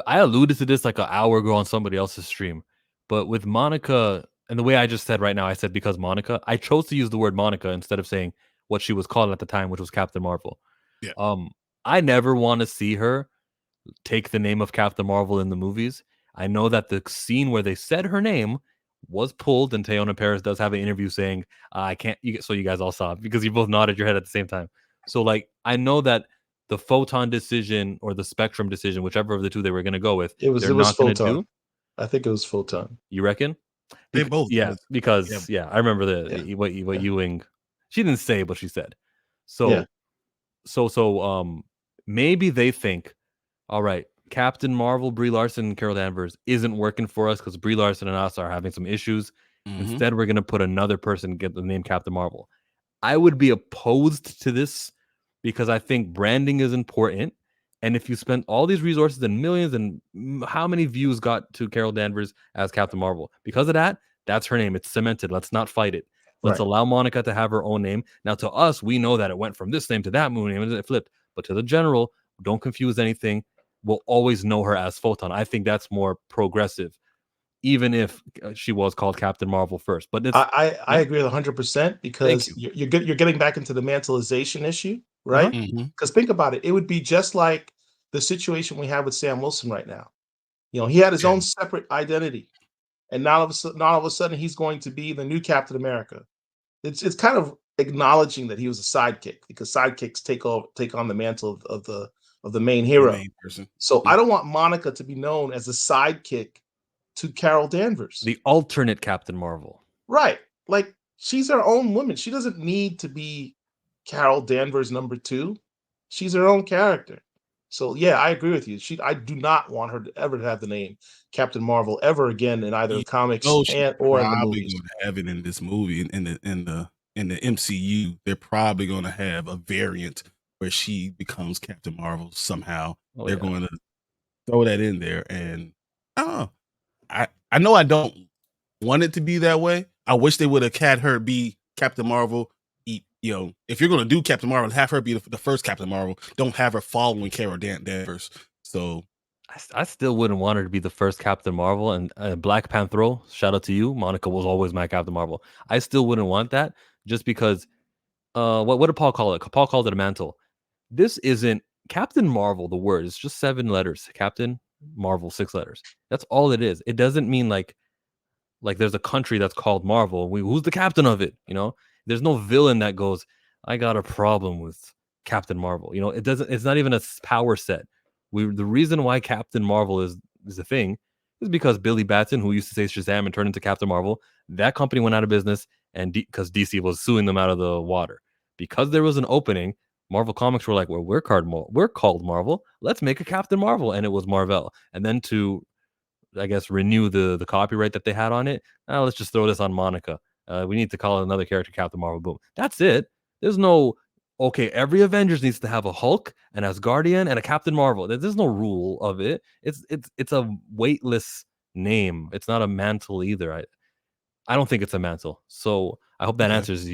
I alluded to this like an hour ago on somebody else's stream, but with Monica and the way I just said right now, I said because Monica, I chose to use the word Monica instead of saying what she was called at the time, which was Captain Marvel. Yeah. I never want to see her take the name of Captain Marvel in the movies. I know that the scene where they said her name was pulled, and Teyonah Parris does have an interview saying, "I can't." So you guys all saw it because you both nodded your head at the same time. So like, I know that the Photon decision or the Spectrum decision, whichever of the two they were going to go with, It was they're not going to Photon. do. I think it was Photon. You reckon? They both. Yeah, because I remember what Yeah. Ewing. She didn't say, but she said. Yeah. So maybe they think, all right, Captain Marvel, Brie Larson, and Carol Danvers isn't working for us because Brie Larson and us are having some issues. Instead, we're gonna put another person get the name Captain Marvel. I would be opposed to this because I think branding is important. And if you spend all these resources and millions and how many views got to Carol Danvers as Captain Marvel, because of that, that's her name. It's cemented. Let's not fight it. Let's allow Monica to have her own name. Now, to us, we know that it went from this name to that name and it flipped. But to the general, don't confuse anything. We'll always know her as Photon. I think that's more progressive, even if she was called Captain Marvel first. But it's, I agree 100% because you're getting back into the mantleization issue, right? Because think about it, it would be just like the situation we have with Sam Wilson right now. You know, he had his own separate identity, and now all of a sudden he's going to be the new Captain America. It's kind of acknowledging that he was a sidekick because sidekicks take on the mantle of the main hero. The main person. So I don't want Monica to be known as a sidekick to Carol Danvers. The alternate Captain Marvel. Right. Like, she's her own woman. She doesn't need to be Carol Danvers number 2. She's her own character. So yeah, I agree with you. I do not want her to ever have the name Captain Marvel ever again in either the comics or in the movies. Going to have it in this movie in the MCU. They're probably going to have a variant where she becomes Captain Marvel somehow. They're going to throw that in there, and I don't know. I know I don't want it to be that way. I wish they would have had her be Captain Marvel. You know, if you're going to do Captain Marvel, have her be the first Captain Marvel. Don't have her following Carol Danvers. So I still wouldn't want her to be the first Captain Marvel. And Black Panther, shout out to you. Monica was always my Captain Marvel. I still wouldn't want that just because, what did Paul call it? Paul called it a mantle. This isn't Captain Marvel, the word. It's just 7 letters. Captain Marvel, 6 letters. That's all it is. It doesn't mean like there's a country that's called Marvel. Who's the captain of it? You know, there's no villain that goes, I got a problem with Captain Marvel. You know, it's not even a power set. The reason why Captain Marvel is a thing is because Billy Batson, who used to say Shazam and turned into Captain Marvel, that company went out of business, and because DC was suing them out of the water. Because there was an opening, Marvel Comics were like, well, we're called Marvel. Let's make a Captain Marvel. And it was Marvel. And then to, I guess, renew the copyright that they had on it, let's just throw this on Monica. We need to call another character Captain Marvel. Boom. That's it. There's no, okay, every Avengers needs to have a Hulk, an Asgardian, and a Captain Marvel. There's no rule of it. It's a weightless name. It's not a mantle either. I don't think it's a mantle. So I hope that answers what